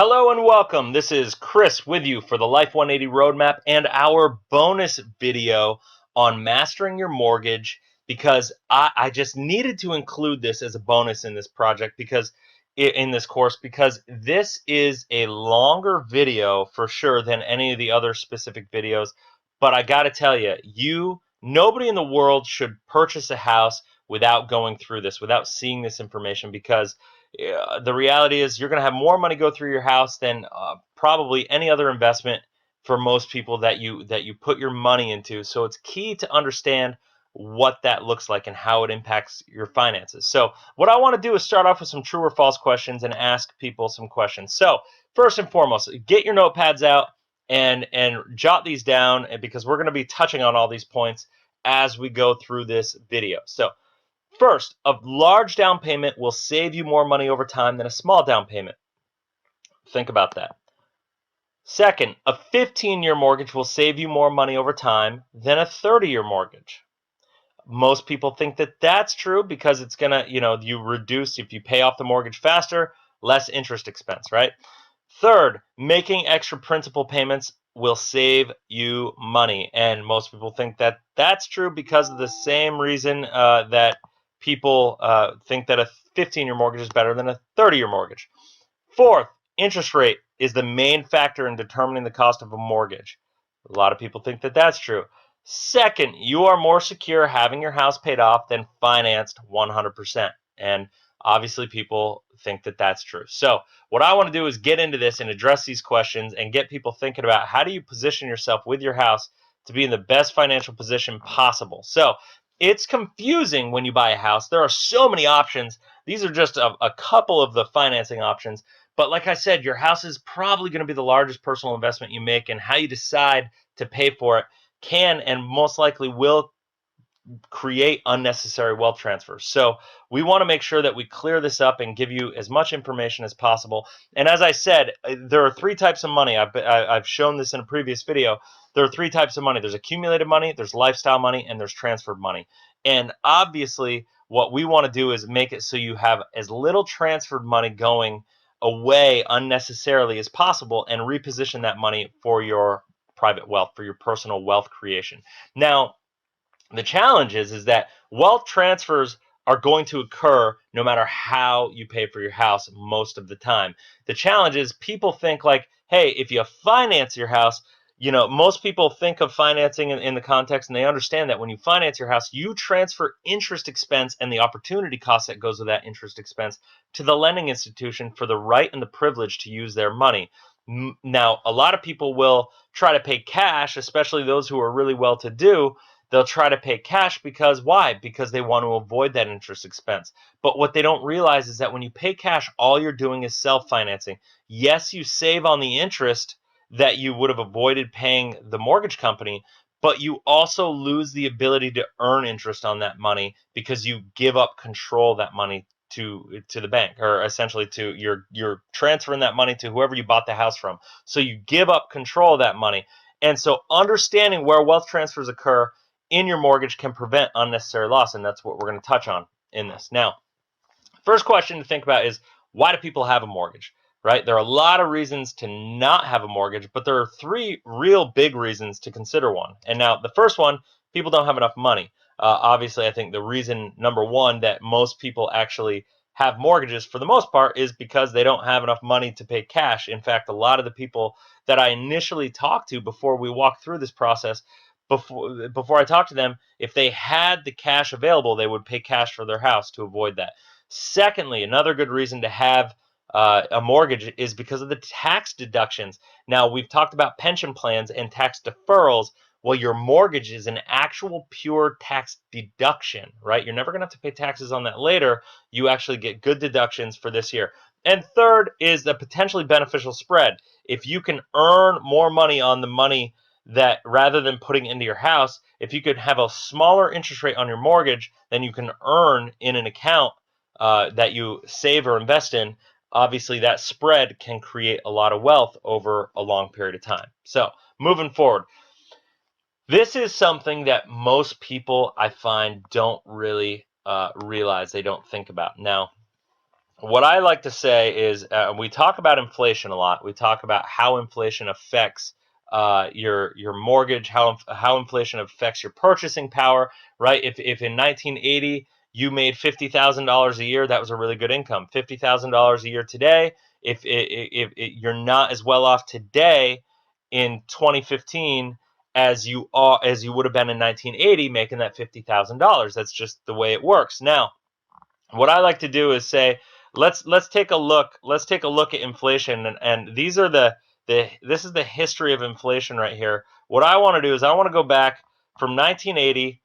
Hello and welcome. This is Chris with you for the Life 180 Roadmap and our bonus video on mastering your mortgage because I just needed to include this as a bonus in this project because in this course because this is a longer video for sure than any of the other specific videos. But I got to tell you, nobody in the world should purchase a house without going through this, without seeing this information because the reality is you're going to have more money go through your house than probably any other investment for most people that you put your money into. So it's key to understand what that looks like and how it impacts your finances. So what I want to do is start off with some true or false questions and ask people some questions. So first and foremost, get your notepads out and jot these down because we're going to be touching on all these points as we go through this video. So first, a large down payment will save you more money over time than a small down payment. Think about that. Second, a 15-year mortgage will save you more money over time than a 30-year mortgage. Most people think that that's true because it's going to, you reduce, if you pay off the mortgage faster, less interest expense, right? Third, making extra principal payments will save you money. And most people think that that's true because of the same reason that people think that a 15-year mortgage is better than a 30-year mortgage. Fourth, interest rate is the main factor in determining the cost of a mortgage. A lot of people think that that's true. Second, you are more secure having your house paid off than financed 100%. And obviously people think that that's true. So what I want to do is get into this and address these questions and get people thinking about how do you position yourself with your house to be in the best financial position possible. So it's confusing when you buy a house. There are so many options. These are just a couple of the financing options. But like I said, your house is probably going to be the largest personal investment you make, and how you decide to pay for it can and most likely will create unnecessary wealth transfers. So we want to make sure that we clear this up and give you as much information as possible. And as I said, there are three types of money. I've shown this in a previous video. There are three types of money. There's accumulated money, there's lifestyle money, and there's transferred money. And obviously, what we want to do is make it so you have as little transferred money going away unnecessarily as possible and reposition that money for your private wealth, for your personal wealth creation. Now, the challenge is that wealth transfers are going to occur no matter how you pay for your house most of the time. The challenge is people think like, hey, if you finance your house, most people think of financing in the context, and they understand that when you finance your house, you transfer interest expense and the opportunity cost that goes with that interest expense to the lending institution for the right and the privilege to use their money. Now, a lot of people will try to pay cash, especially those who are really well to do. They'll try to pay cash because why? Because they want to avoid that interest expense. But what they don't realize is that when you pay cash, all you're doing is self-financing. Yes, you save on the interest that you would have avoided paying the mortgage company, but you also lose the ability to earn interest on that money because you give up control of that money to the bank, or essentially to you're transferring that money to whoever you bought the house from. So you give up control of that money. And so understanding where wealth transfers occur in your mortgage can prevent unnecessary loss, and that's what we're going to touch on in this. Now, first question to think about is, why do people have a mortgage, right? There are a lot of reasons to not have a mortgage, but there are three real big reasons to consider one. And now the first one, people don't have enough money. Obviously, I think the reason number one that most people actually have mortgages for the most part is because they don't have enough money to pay cash. In fact, a lot of the people that I initially talked to before we walked through this process, before I talked to them, if they had the cash available, they would pay cash for their house to avoid that. Secondly, another good reason to have a mortgage is because of the tax deductions. Now, we've talked about pension plans and tax deferrals. Well, your mortgage is an actual pure tax deduction, right? You're never going to have to pay taxes on that later. You actually get good deductions for this year. And third is the potentially beneficial spread. If you can earn more money on the money that rather than putting into your house, if you could have a smaller interest rate on your mortgage than you can earn in an account that you save or invest in, obviously that spread can create a lot of wealth over a long period of time. So moving forward, this is something that most people I find don't really realize, they don't think about. Now, what I like to say is we talk about inflation a lot. We talk about how inflation affects your mortgage, how inflation affects your purchasing power, right? If in 1980 you made $50,000 a year, that was a really good income. $50,000 a year today, if you're not as well off today in 2015 as you would have been in 1980 making that $50,000. That's just the way it works. Now, what I like to do is say, let's take a look. Let's take a look at inflation, and these are the this is the history of inflation right here. What I want to do is I want to go back from 1980,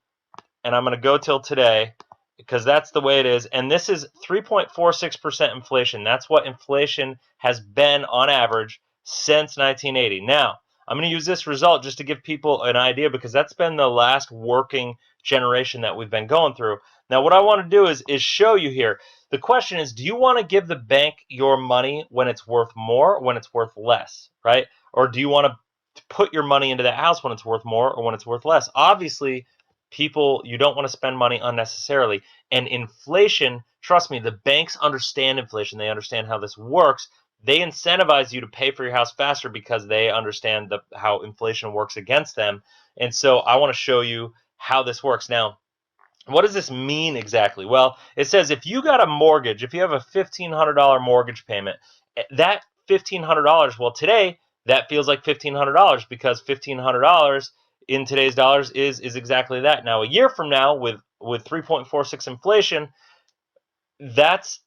and I'm going to go till today because that's the way it is. And this is 3.46% inflation. That's what inflation has been on average since 1980. Now, I'm going to use this result just to give people an idea because that's been the last working generation that we've been going through. Now, what I want to do is show you here. The question is, do you want to give the bank your money when it's worth more or when it's worth less, right? Or do you want to put your money into that house when it's worth more or when it's worth less? Obviously, people, you don't want to spend money unnecessarily. And inflation, trust me, the banks understand inflation. They understand how this works. They incentivize you to pay for your house faster because they understand how inflation works against them. And so I want to show you how this works. Now, what does this mean exactly? Well, it says if you got a mortgage, if you have a $1,500 mortgage payment, that $1,500, well, today that feels like $1,500 because $1,500 in today's dollars is exactly that. Now, a year from now, with 3.46 inflation, that's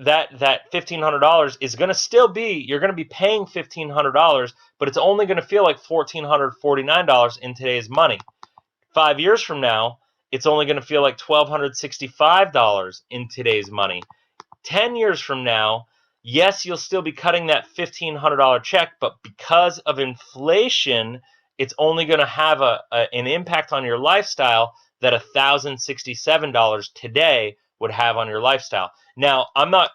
that $1,500 is going to still be, you're going to be paying $1,500, but it's only going to feel like $1,449 in today's money. 5 years from now, it's only going to feel like $1,265 in today's money. 10 years from now, yes, you'll still be cutting that $1,500 check, but because of inflation, it's only going to have an impact on your lifestyle that $1,067 today would have on your lifestyle. Now,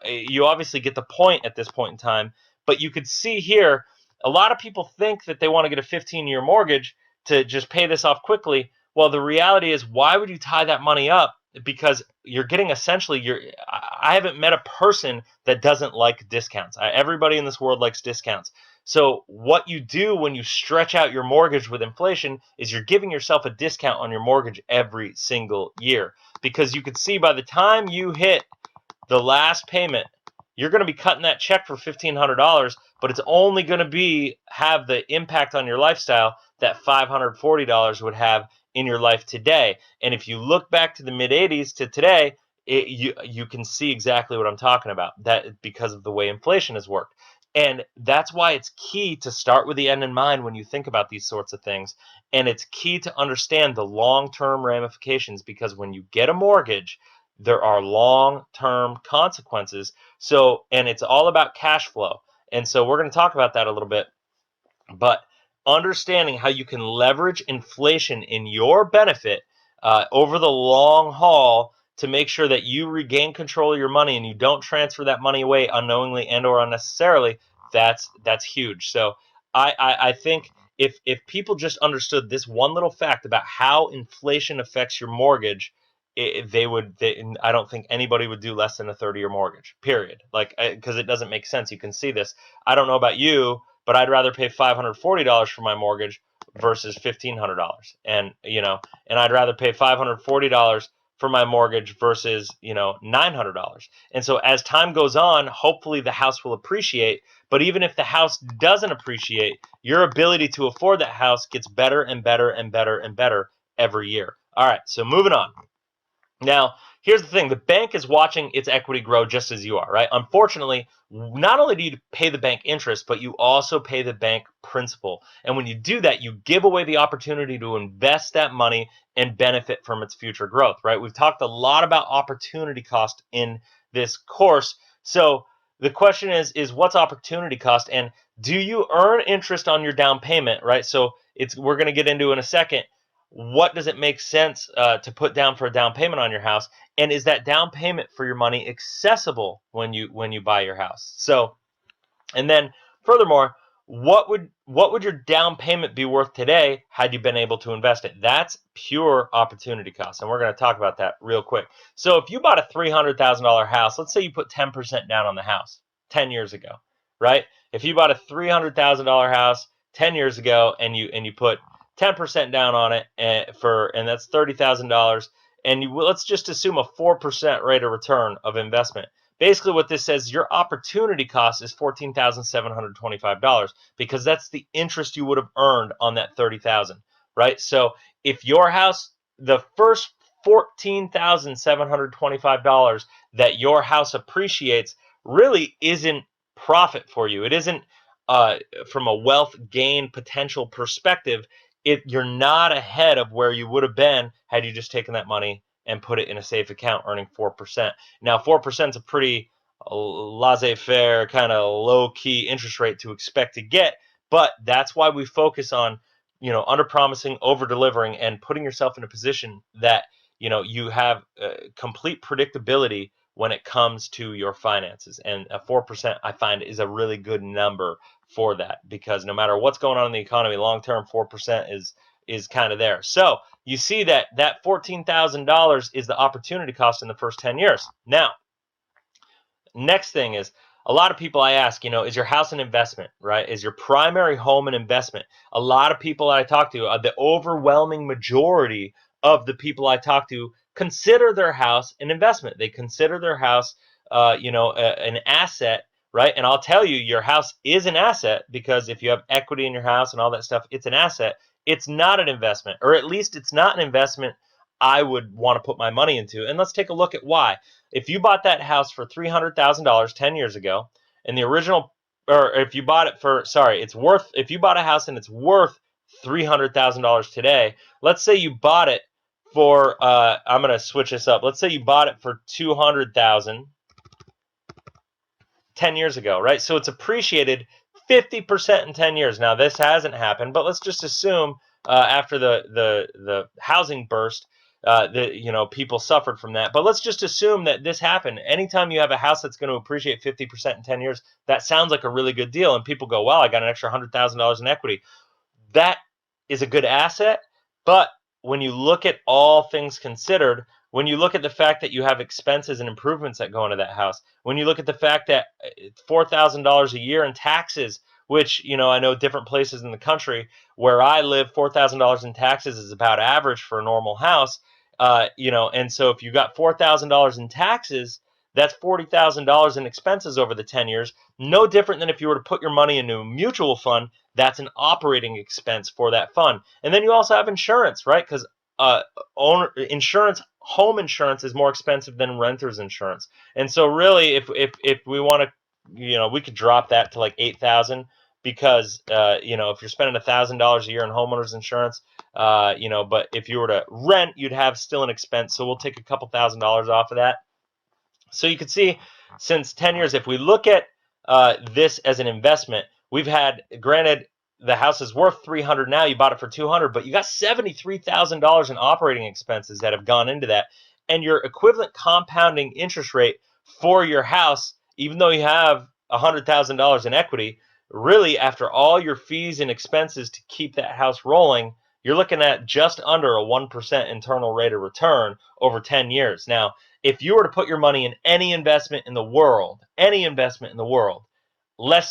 you obviously get the point at this point in time, but you could see here, a lot of people think that they want to get a 15-year mortgage to just pay this off quickly. Well, the reality is, why would you tie that money up? Because you're getting essentially, I haven't met a person that doesn't like discounts. Everybody in this world likes discounts. So what you do when you stretch out your mortgage with inflation is you're giving yourself a discount on your mortgage every single year. Because you can see by the time you hit the last payment, you're going to be cutting that check for $1,500, but it's only going to have the impact on your lifestyle that $540 would have in your life today. And if you look back to the mid 80s to today, you can see exactly what I'm talking about, that because of the way inflation has worked. And that's why it's key to start with the end in mind when you think about these sorts of things. And it's key to understand the long-term ramifications, because when you get a mortgage, there are long-term consequences. So, and it's all about cash flow. And so we're going to talk about that a little bit. But understanding how you can leverage inflation in your benefit over the long haul to make sure that you regain control of your money and you don't transfer that money away unknowingly and or unnecessarily, that's huge. So I think if people just understood this one little fact about how inflation affects your mortgage, I don't think anybody would do less than a 30-year mortgage, period. Like, because it doesn't make sense. You can see this. I don't know about you, but I'd rather pay $540 for my mortgage versus $1,500. And, and I'd rather pay $540 for my mortgage versus, $900. And so as time goes on, hopefully the house will appreciate. But even if the house doesn't appreciate, your ability to afford that house gets better and better and better and better every year. All right, so moving on. Now, here's the thing. The bank is watching its equity grow just as you are, right? Unfortunately, not only do you pay the bank interest, but you also pay the bank principal. And when you do that, you give away the opportunity to invest that money and benefit from its future growth, right? We've talked a lot about opportunity cost in this course. So the question is what's opportunity cost? And do you earn interest on your down payment, right? So we're going to get into in a second. What does it make sense to put down for a down payment on your house, and is that down payment for your money accessible when you buy your house? So, and then furthermore, what would your down payment be worth today had you been able to invest it? That's pure opportunity cost, and we're going to talk about that real quick. So if you bought a $300,000 house, let's say you put 10% down on the house 10 years ago, right? If you bought a $300,000 house 10 years ago and you put 10% down on it and that's $30,000, and let's just assume a 4% rate of return of investment. Basically, what this says, your opportunity cost is $14,725 because that's the interest you would have earned on that $30,000, right? So if your house, the first $14,725 that your house appreciates really isn't profit for you. It isn't from a wealth gain potential perspective. You're not ahead of where you would have been had you just taken that money and put it in a safe account earning 4%. Now, 4% is a pretty laissez-faire, kind of low-key interest rate to expect to get, but that's why we focus on, under-promising, over-delivering, and putting yourself in a position that, you have complete predictability when it comes to your finances. And a 4%, I find, is a really good number for that, because no matter what's going on in the economy, long-term 4% is kind of there. So you see that $14,000 is the opportunity cost in the first 10 years. Now, next thing is, a lot of people I ask, is your house an investment, right? Is your primary home an investment? A lot of people I talk to, the overwhelming majority of the people I talk to consider their house an investment. They consider their house, an asset, right? And I'll tell you, your house is an asset, because if you have equity in your house and all that stuff, it's an asset. It's not an investment, or at least it's not an investment I would want to put my money into. And let's take a look at why. If you bought that house for $300,000 10 years ago, and the original, or if you bought it for, sorry, if you bought a house and it's worth $300,000 today, let's say you bought it for, I'm going to switch this up. Let's say you bought it for $200,000 10 years ago, right? So it's appreciated 50% in 10 years. Now, this hasn't happened, but let's just assume after the housing burst, people suffered from that. But let's just assume that this happened. Anytime you have a house that's going to appreciate 50% in 10 years, that sounds like a really good deal. And people go, wow, I got an extra $100,000 in equity. That is a good asset. But when you look at all things considered, when you look at the fact that you have expenses and improvements that go into that house, when you look at the fact that $4,000 a year in taxes, which, I know different places in the country where I live, $4,000 in taxes is about average for a normal house. And so if you got $4,000 in taxes, that's $40,000 in expenses over the 10 years. No different than if you were to put your money into a mutual fund. That's an operating expense for that fund. And then you also have insurance, right? Because home insurance is more expensive than renter's insurance. And so really, if we want to, we could drop that to like 8,000, because if you're spending $1,000 a year in homeowners insurance, but if you were to rent, you'd have still an expense. So we'll take a couple $1,000s off of that. So you can see, since 10 years, if we look at this as an investment, we've had, granted, the house is worth $300 now, you bought it for $200, but you got $73,000 in operating expenses that have gone into that. And your equivalent compounding interest rate for your house, even though you have $100,000 in equity, really, after all your fees and expenses to keep that house rolling, you're looking at just under a 1% internal rate of return over 10 years. Now, if you were to put your money in any investment in the world, less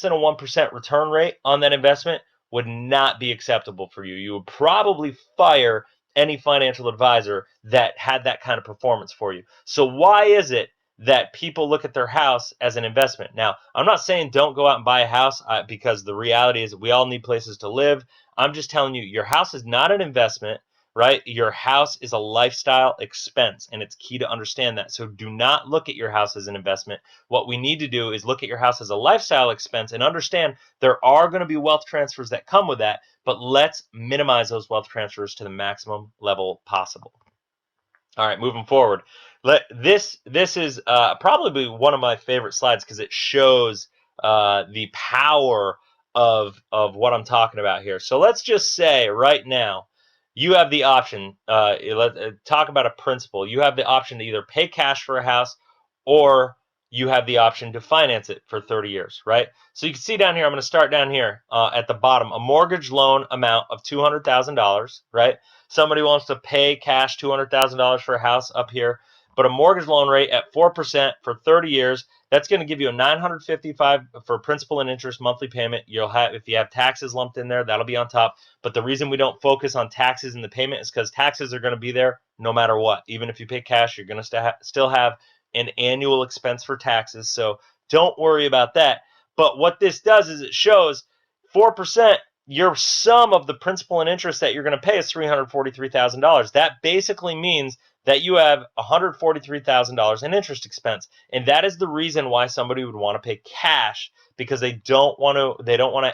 than a 1% return rate on that investment would not be acceptable for you. You would probably fire any financial advisor that had that kind of performance for you. So why is it that people look at their house as an investment? Now, I'm not saying don't go out and buy a house, because the reality is we all need places to live. I'm just telling you, your house is not an investment, right? Your house is a lifestyle expense, and it's key to understand that. So do not look at your house as an investment. What we need to do is look at your house as a lifestyle expense and understand there are going to be wealth transfers that come with that, but let's minimize those wealth transfers to the maximum level possible. All right, moving forward. This is probably one of my favorite slides, because it shows the power of what I'm talking about here. So let's just say right now, you have the option, talk about a principle. You have the option to either pay cash for a house, or you have the option to finance it for 30 years, right? So you can see down here, I'm going to start down here at the bottom, a mortgage loan amount of $200,000, right? Somebody wants to pay cash $200,000 for a house up here, but a mortgage loan rate at 4% for 30 years, that's going to give you a $955 for principal and interest monthly payment. You'll have, if you have taxes lumped in there, that'll be on top. But the reason we don't focus on taxes in the payment is because taxes are going to be there no matter what. Even if you pay cash, you're going to still have an annual expense for taxes. So don't worry about that. But what this does is it shows 4%, your sum of the principal and interest that you're going to pay is $343,000. That basically means that you have $143,000 in interest expense. And that is the reason why somebody would want to pay cash, because they don't want to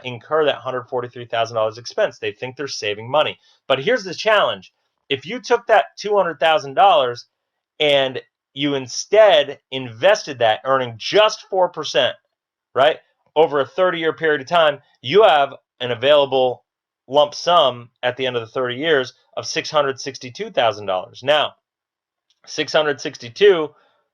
incur that $143,000 expense. They think they're saving money. But here's the challenge. If you took that $200,000 and you instead invested that, earning just 4%, right, over a 30-year period of time, you have an available lump sum at the end of the 30 years of $662,000. Now, 662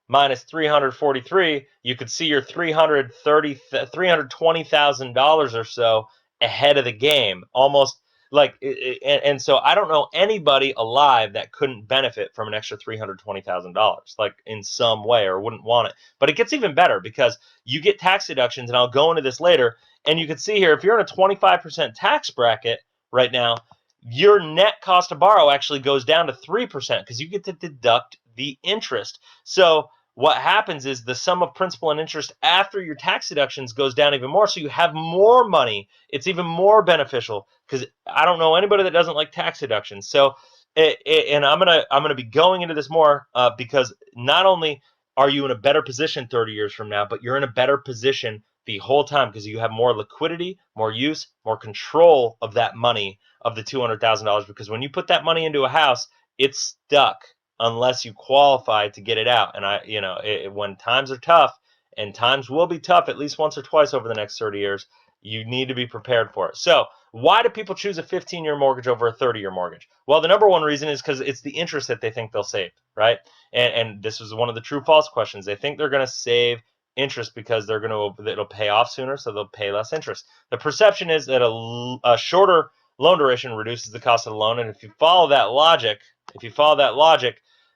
minus 343, you could see you're $320,000 or so ahead of the game, almost like. And so I don't know anybody alive that couldn't benefit from an extra $320,000, like in some way, or wouldn't want it. But it gets even better because you get tax deductions, and I'll go into this later. And you can see here, if you're in a 25% tax bracket right now, your net cost to borrow actually goes down to 3% because you get to deduct the interest. So what happens is the sum of principal and interest after your tax deductions goes down even more. So you have more money. It's even more beneficial, because I don't know anybody that doesn't like tax deductions. So, and I'm gonna be going into this more because not only are you in a better position 30 years from now, but you're in a better position the whole time because you have more liquidity, more use, more control of that money, of the $200,000. Because when you put that money into a house, it's stuck unless you qualify to get it out. And when times are tough, and times will be tough at least once or twice over the next 30 years, you need to be prepared for it. So why do people choose a 15-year mortgage over a 30-year mortgage? Well, the number one reason is because it's the interest that they think they'll save, right? And this is one of the true false questions. They think they're going to save interest because it'll pay off sooner, so they'll pay less interest. The perception is that a shorter loan duration reduces the cost of the loan, and if you follow that logic,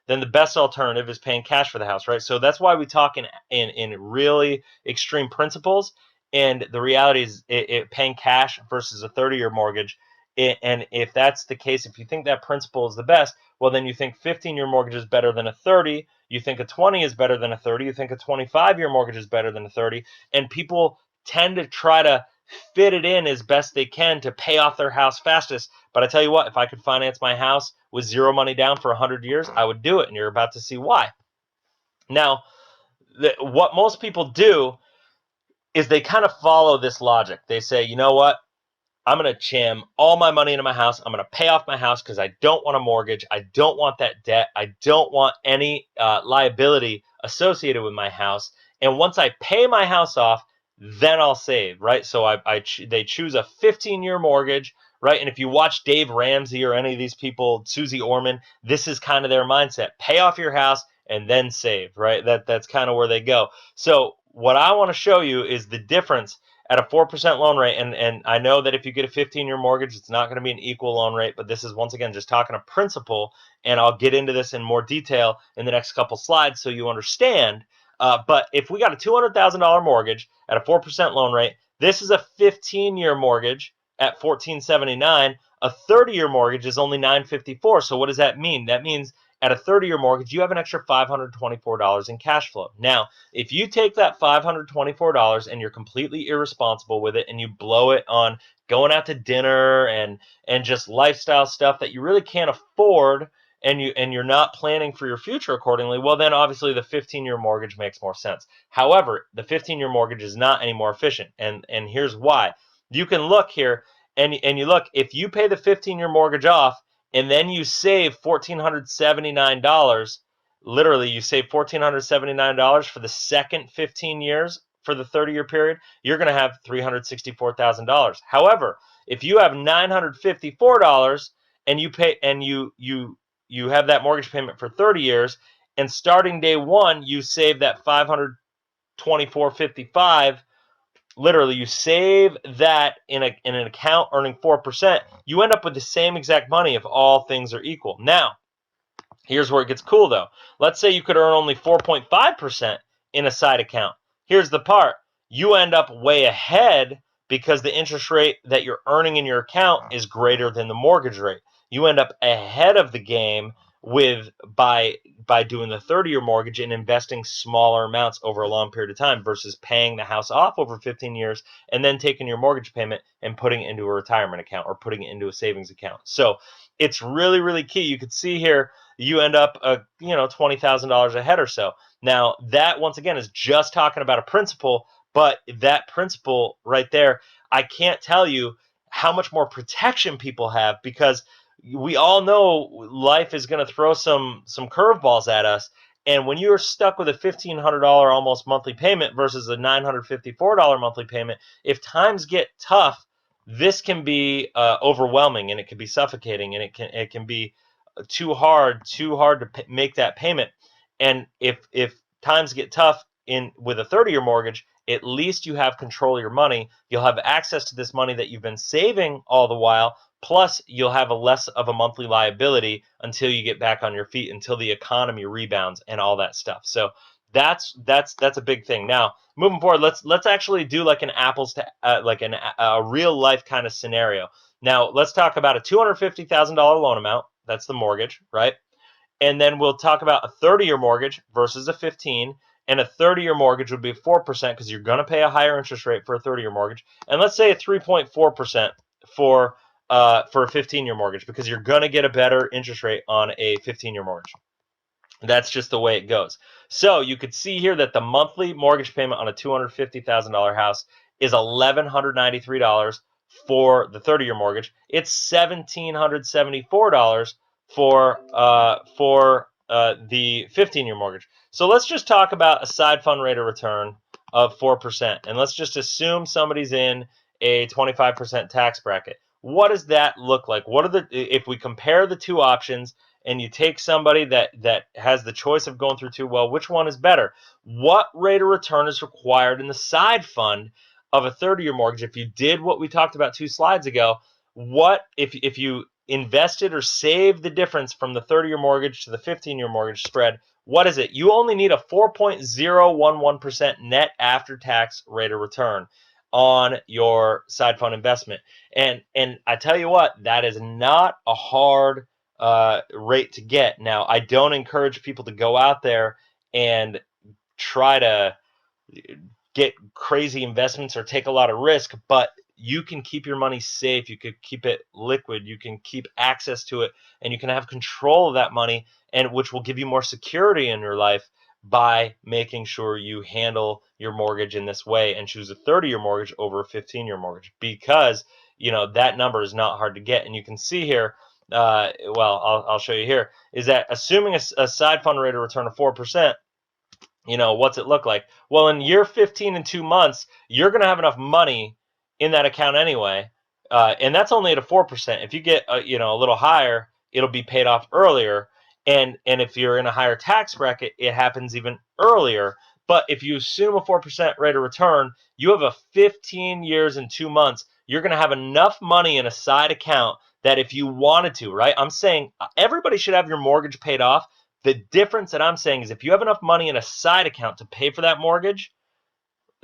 then the best alternative is paying cash for the house, right? So that's why we talk in really extreme principles, and the reality is paying cash versus a 30-year mortgage. And if that's the case, if you think that principle is the best, well, then you think 15-year mortgage is better than a 30. You think a 20 is better than a 30. You think a 25-year mortgage is better than a 30. And people tend to try to fit it in as best they can to pay off their house fastest. But I tell you what, if I could finance my house with zero money down for 100 years, I would do it. And you're about to see why. Now, what most people do is they kind of follow this logic. They say, you know what? I'm going to jam all my money into my house. I'm going to pay off my house because I don't want a mortgage. I don't want that debt. I don't want any liability associated with my house. And once I pay my house off, then I'll save, right? So they choose a 15-year mortgage, right? And if you watch Dave Ramsey or any of these people, Susie Orman, this is kind of their mindset. Pay off your house and then save, right? That's kind of where they go. So what I want to show you is the difference at a 4% loan rate. And I know that if you get a 15-year mortgage, it's not going to be an equal loan rate, but this is, once again, just talking a principle, and I'll get into this in more detail in the next couple slides so you understand. But if we got a $200,000 mortgage at a 4% loan rate, this is a 15-year mortgage at $1,479. A 30-year mortgage is only $954. So what does that mean? That means at a 30-year mortgage, you have an extra $524 in cash flow. Now, if you take that $524 and you're completely irresponsible with it, and you blow it on going out to dinner and just lifestyle stuff that you really can't afford, and you're not planning for your future accordingly, well, then obviously the 15-year mortgage makes more sense. However, the 15-year mortgage is not any more efficient, and here's why. You can look here, and you look, if you pay the 15-year mortgage off, and then you save $1,479. Literally, you save $1,479 for the second 15 years for the 30-year period. You're going to have $364,000. However, if you have $954 and you pay and you have that mortgage payment for 30 years, and starting day one, you save that $524 $24.55, literally you save that in an account earning 4%, you end up with the same exact money if all things are equal. Now, here's where it gets cool though. Let's say you could earn only 4.5% in a side account. Here's the part. You end up way ahead because the interest rate that you're earning in your account is greater than the mortgage rate. You end up ahead of the game with by doing the 30-year mortgage and investing smaller amounts over a long period of time versus paying the house off over 15 years and then taking your mortgage payment and putting it into a retirement account or putting it into a savings account. So it's really, really key. You can see here you end up $20,000 ahead or so. Now that once again is just talking about a principal, but that principal right there, I can't tell you how much more protection people have, because we all know life is going to throw some curveballs at us. And when you're stuck with a $1,500 almost monthly payment versus a $954 monthly payment, if times get tough, this can be overwhelming, and it can be suffocating, and it can be too hard to make that payment. And if times get tough with a 30-year mortgage, at least you have control of your money. You'll have access to this money that you've been saving all the while. Plus, you'll have a less of a monthly liability until you get back on your feet, until the economy rebounds and all that stuff. So that's a big thing. Now, moving forward, let's actually do like an apples to a real life kind of scenario. Now, let's talk about a $250,000 loan amount. That's the mortgage, right? And then we'll talk about a 30-year mortgage versus a 15. And a 30-year mortgage would be 4% because you're going to pay a higher interest rate for a 30-year mortgage. And let's say a 3.4% for a 15-year mortgage, because you're going to get a better interest rate on a 15-year mortgage. That's just the way it goes. So you could see here that the monthly mortgage payment on a $250,000 house is $1,193 for the 30-year mortgage. It's $1,774 for the 15-year mortgage. So let's just talk about a side fund rate of return of 4%, and let's just assume somebody's in a 25% tax bracket. What does that look like? If we compare the two options, and you take somebody that has the choice of going through two, well, which one is better? What rate of return is required in the side fund of a 30-year mortgage? If you did what we talked about 2 slides ago, what if you invested or saved the difference from the 30-year mortgage to the 15-year mortgage spread, what is it? You only need a 4.011% net after-tax rate of return on your side fund investment. And I tell you what, that is not a hard rate to get. Now, I don't encourage people to go out there and try to get crazy investments or take a lot of risk, but you can keep your money safe. You could keep it liquid. You can keep access to it, and you can have control of that money, and which will give you more security in your life by making sure you handle your mortgage in this way and choose a 30-year mortgage over a 15-year mortgage, because that number is not hard to get. And you can see here, I'll show you here, is that assuming a side fund rate of return of 4%, what's it look like? Well, in year 15 and 2 months, you're going to have enough money in that account anyway, and that's only at a 4%. If you get a little higher, it'll be paid off earlier, and if you're in a higher tax bracket, it happens even earlier. But if you assume a 4% rate of return, you have a 15 years and 2 months. You're going to have enough money in a side account that if you wanted to, right? I'm saying everybody should have your mortgage paid off. The difference that I'm saying is if you have enough money in a side account to pay for that mortgage,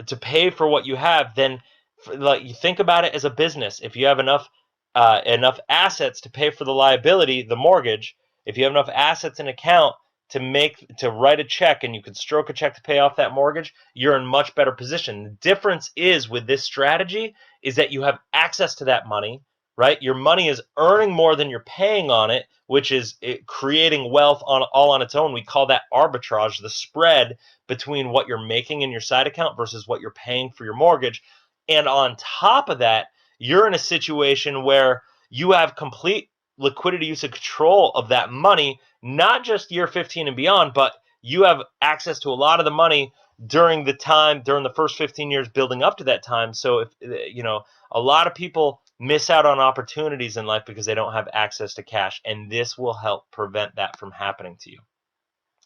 to pay for what you have, then you think about it as a business. If you have enough assets to pay for the liability, the mortgage, if you have enough assets in account to write a check, and you can stroke a check to pay off that mortgage, you're in much better position. The difference is with this strategy is that you have access to that money, right? Your money is earning more than you're paying on it, which is creating wealth all on its own. We call that arbitrage, the spread between what you're making in your side account versus what you're paying for your mortgage. And on top of that, you're in a situation where you have complete liquidity use and control of that money, not just year 15 and beyond, but you have access to a lot of the money during the first 15 years building up to that time. So if a lot of people miss out on opportunities in life because they don't have access to cash, and this will help prevent that from happening to you.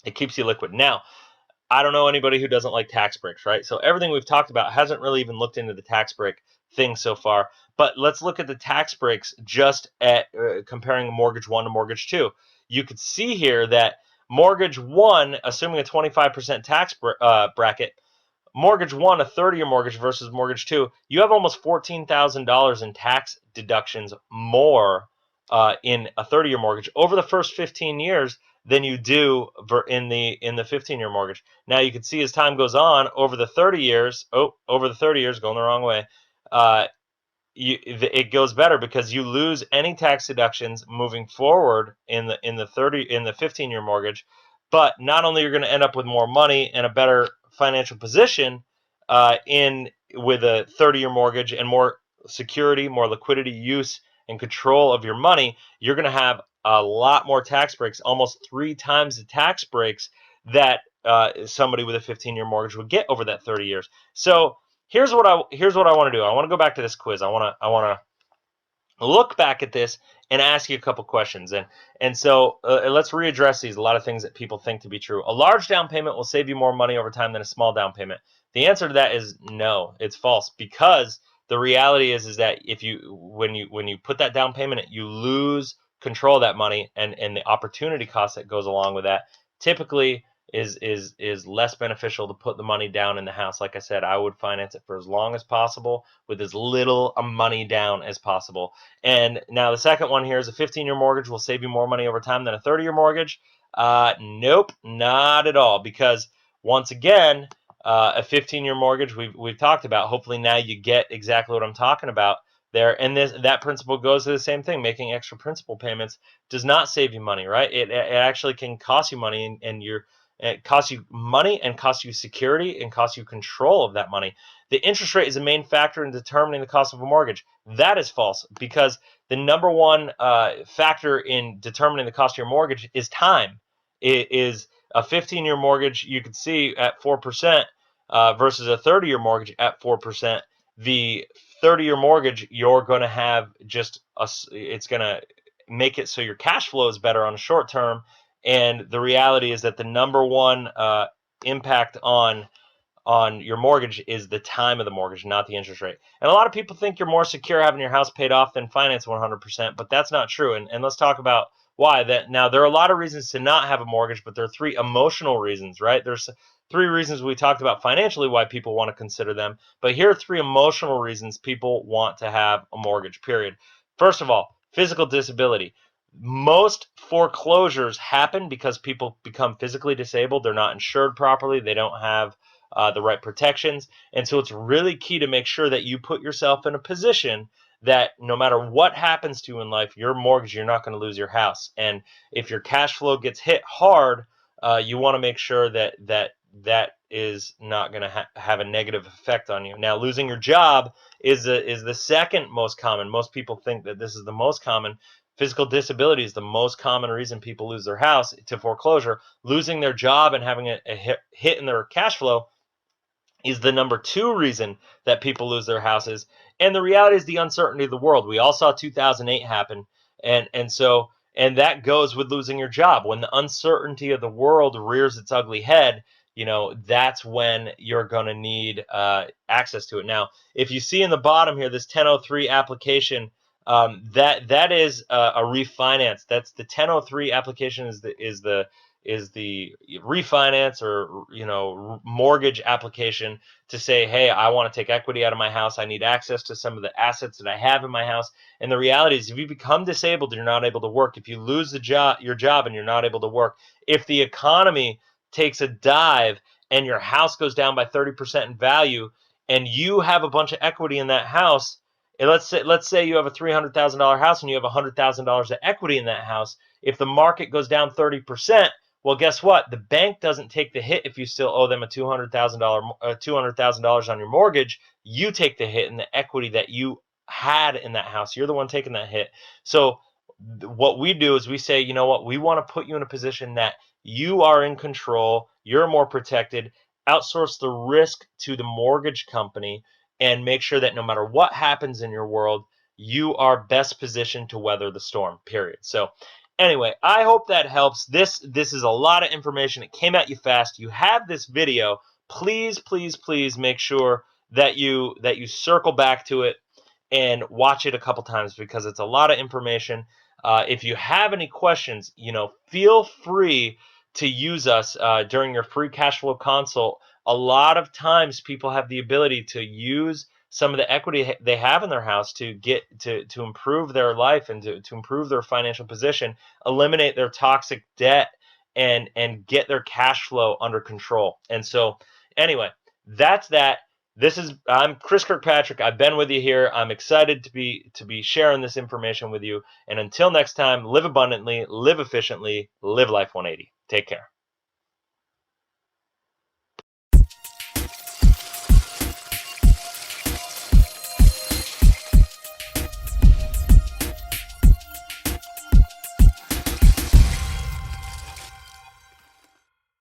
It keeps you liquid. Now, I don't know anybody who doesn't like tax breaks, right? So everything we've talked about hasn't really even looked into the tax break thing so far. But let's look at the tax breaks just at comparing mortgage one to mortgage two. You could see here that mortgage one, assuming a 25% tax bracket, mortgage one, a 30-year mortgage versus mortgage two, you have almost $14,000 in tax deductions more in a 30-year mortgage over the first 15 years than you do in the 15-year mortgage. Now you can see as time goes on over the 30 years, going the wrong way, uh, it goes better because you lose any tax deductions moving forward in the 15-year mortgage, but not only you're going to end up with more money and a better financial position in with a 30-year mortgage and more security, more liquidity, use and control of your money, you're going to have a lot more tax breaks, almost 3 times the tax breaks that somebody with a 15-year mortgage would get over that 30 years. So here's what I want to do. I want to go back to this quiz. I want to look back at this and ask you a couple questions. And so let's readdress these. A lot of things that people think to be true. A large down payment will save you more money over time than a small down payment. The answer to that is no. It's false, because the reality is that if you when you put that down payment, you lose control of that money, and the opportunity cost that goes along with that typically is less beneficial to put the money down in the house. Like I said, I would finance it for as long as possible with as little money down as possible. And now the second one here is a 15-year mortgage will save you more money over time than a 30-year mortgage. Nope, not at all, because once again, a 15-year mortgage we've talked about. Hopefully now you get exactly what I'm talking about there. And that principle goes to the same thing. Making extra principal payments does not save you money, right? It actually can cost you money, and it costs you money and costs you security and costs you control of that money. The interest rate is a main factor in determining the cost of a mortgage. That is false, because the number one factor in determining the cost of your mortgage is time. It is a 15-year mortgage, you can see, at 4% versus a 30-year mortgage at 4%. The 30-year mortgage, you're going to have it's going to make it so your cash flow is better on a short term. And the reality is that the number one impact on your mortgage is the time of the mortgage, not the interest rate. And a lot of people think you're more secure having your house paid off than finance 100%, but that's not true. And let's talk about why. Now, there are a lot of reasons to not have a mortgage, but there are 3 emotional reasons, right? There's 3 reasons we talked about financially why people want to consider them, but here are 3 emotional reasons people want to have a mortgage, period. First of all, physical disability. Most foreclosures happen because people become physically disabled. They're not insured properly. They don't have the right protections. And so it's really key to make sure that you put yourself in a position that no matter what happens to you in life, your mortgage, you're not going to lose your house. And if your cash flow gets hit hard, you want to make sure that is not going to have a negative effect on you. Now, losing your job is the second most common. Most people think that this is the most common. Physical disability is the most common reason people lose their house to foreclosure. Losing their job and having a hit in their cash flow is the number 2 reason that people lose their houses. And the reality is the uncertainty of the world. We all saw 2008 happen, and that goes with losing your job. When the uncertainty of the world rears its ugly head, that's when you're going to need access to it. Now, if you see in the bottom here, this 1003 application, that is a refinance. That's the 1003 application is the refinance or mortgage application to say, hey, I want to take equity out of my house. I need access to some of the assets that I have in my house. And the reality is, if you become disabled and you're not able to work, if you lose your job and you're not able to work, if the economy takes a dive and your house goes down by 30% in value, and you have a bunch of equity in that house, and let's say you have a $300,000 house and you have $100,000 of equity in that house. If the market goes down 30%, well, guess what? The bank doesn't take the hit if you still owe them a $200,000 on your mortgage. You take the hit in the equity that you had in that house. You're the one taking that hit. So what we do is we say, you know what? We want to put you in a position that you are in control. You're more protected. Outsource the risk to the mortgage company and make sure that no matter what happens in your world, you are best positioned to weather the storm, period. So Anyway, I hope that helps. This is a lot of information. It came at you fast. You have this video. Please, please, please make sure that you circle back to it and watch it a couple times because it's a lot of information. If you have any questions, feel free to use us during your free cash flow consult. A lot of times people have the ability to use some of the equity they have in their house to get to improve their life and to improve their financial position, eliminate their toxic debt, and get their cash flow under control. And so anyway, that's that. I'm Chris Kirkpatrick. I've been with you here. I'm excited to be sharing this information with you. And until next time, live abundantly, live efficiently, live Life 180. Take care.